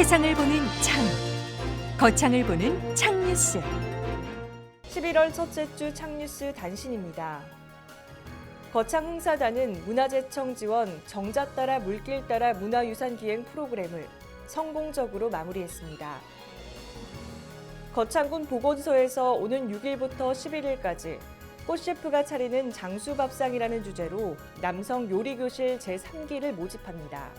세상을 보는 창, 거창을 보는 창뉴스. 11월 첫째 주 창뉴스 단신입니다. 거창 흥사단은 문화재청 지원 정자 따라 물길 따라 문화유산 기행 프로그램을 성공적으로 마무리했습니다. 거창군 보건소에서 오는 6일부터 11일까지 꽃셰프가 차리는 장수밥상이라는 주제로 남성 요리교실 제3기를 모집합니다.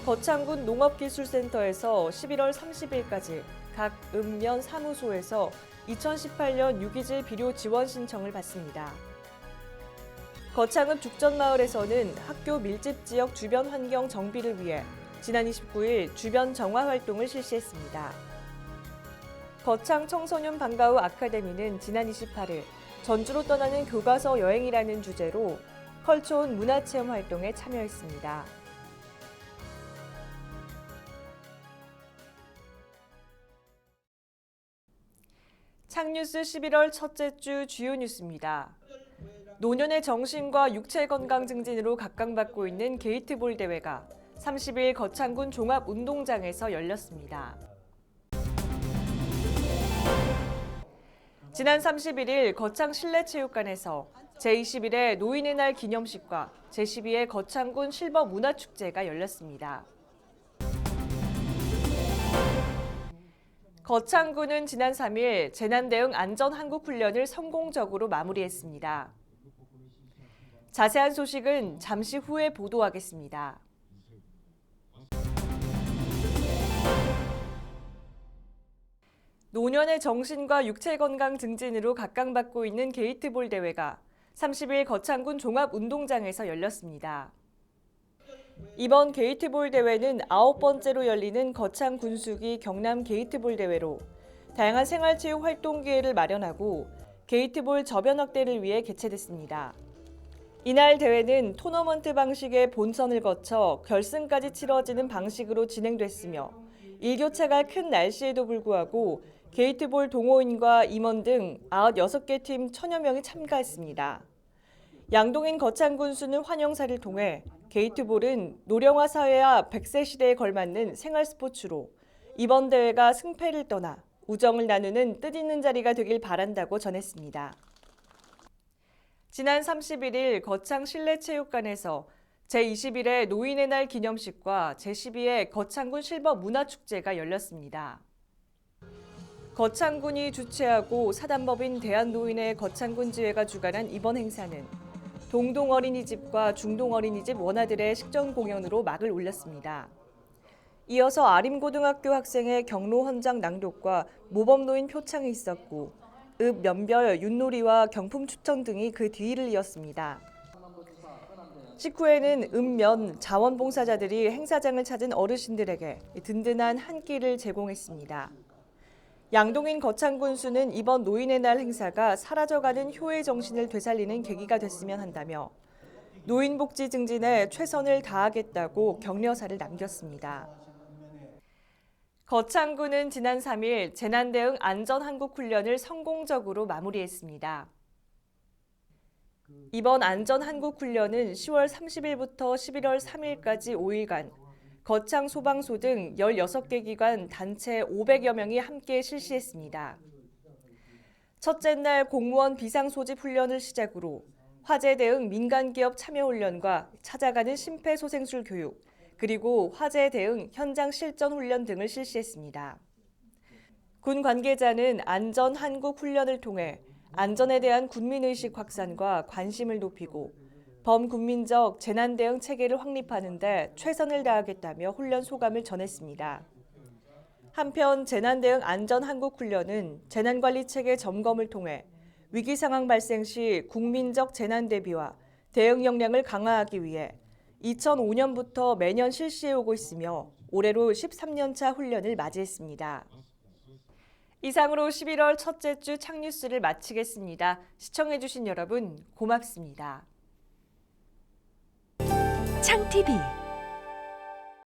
거창군 농업기술센터에서 11월 30일까지 각 읍면 사무소에서 2018년 유기질 비료 지원 신청을 받습니다. 거창읍 죽전마을에서는 학교 밀집 지역 주변 환경 정비를 위해 지난 29일 주변 정화 활동을 실시했습니다. 거창 청소년 방과후 아카데미는 지난 28일 전주로 떠나는 교과서 여행이라는 주제로 컬초온 문화체험 활동에 참여했습니다. 창뉴스 11월 첫째 주 주요 뉴스입니다. 노년의 정신과 육체 건강 증진으로 각광받고 있는 게이트볼 대회가 30일 거창군 종합운동장에서 열렸습니다. 지난 31일 거창 실내체육관에서 제21회 노인의 날 기념식과 제12회 거창군 실버 문화축제가 열렸습니다. 거창군은 지난 3일 재난대응 안전한국훈련을 성공적으로 마무리했습니다. 자세한 소식은 잠시 후에 보도하겠습니다. 노년의 정신과 육체 건강 증진으로 각광받고 있는 게이트볼 대회가 30일 거창군 종합운동장에서 열렸습니다. 이번 게이트볼 대회는 9번째로 열리는 거창 군수기 경남 게이트볼 대회로 다양한 생활체육 활동 기회를 마련하고 게이트볼 저변 확대를 위해 개최됐습니다. 이날 대회는 토너먼트 방식의 본선을 거쳐 결승까지 치러지는 방식으로 진행됐으며 일교차가 큰 날씨에도 불구하고 게이트볼 동호인과 임원 등 96개 팀 1000여 명이 참가했습니다. 양동인 거창 군수는 환영사를 통해 게이트볼은 노령화 사회와 100세 시대에 걸맞는 생활 스포츠로 이번 대회가 승패를 떠나 우정을 나누는 뜻있는 자리가 되길 바란다고 전했습니다. 지난 31일 거창 실내체육관에서 제21회 노인의 날 기념식과 제12회 거창군 실버 문화축제가 열렸습니다. 거창군이 주최하고 사단법인 대한노인의 거창군 지회가 주관한 이번 행사는 동동어린이집과 중동어린이집 원아들의 식전 공연으로 막을 올렸습니다. 이어서 아림고등학교 학생의 경로 헌장 낭독과 모범노인 표창이 있었고 읍 면별 윷놀이와 경품 추천 등이 그 뒤를 이었습니다. 식후에는 읍면 자원봉사자들이 행사장을 찾은 어르신들에게 든든한 한 끼를 제공했습니다. 양동인 거창군수는 이번 노인의 날 행사가 사라져가는 효의 정신을 되살리는 계기가 됐으면 한다며 노인 복지 증진에 최선을 다하겠다고 격려사를 남겼습니다. 거창군은 지난 3일 재난대응 안전한국훈련을 성공적으로 마무리했습니다. 이번 안전한국훈련은 10월 30일부터 11월 3일까지 5일간 거창 소방소 등 16개 기관 단체 500여 명이 함께 실시했습니다. 첫째 날 공무원 비상소집 훈련을 시작으로 화재 대응 민간기업 참여 훈련과 찾아가는 심폐소생술 교육, 그리고 화재 대응 현장 실전 훈련 등을 실시했습니다. 군 관계자는 안전 한국 훈련을 통해 안전에 대한 국민의식 확산과 관심을 높이고 범국민적 재난대응 체계를 확립하는 데 최선을 다하겠다며 훈련 소감을 전했습니다. 한편 재난대응 안전한국훈련은 재난관리체계 점검을 통해 위기 상황 발생 시 국민적 재난 대비와 대응 역량을 강화하기 위해 2005년부터 매년 실시해오고 있으며 올해로 13년차 훈련을 맞이했습니다. 이상으로 11월 첫째 주 창뉴스를 마치겠습니다. 시청해주신 여러분 고맙습니다. 창TV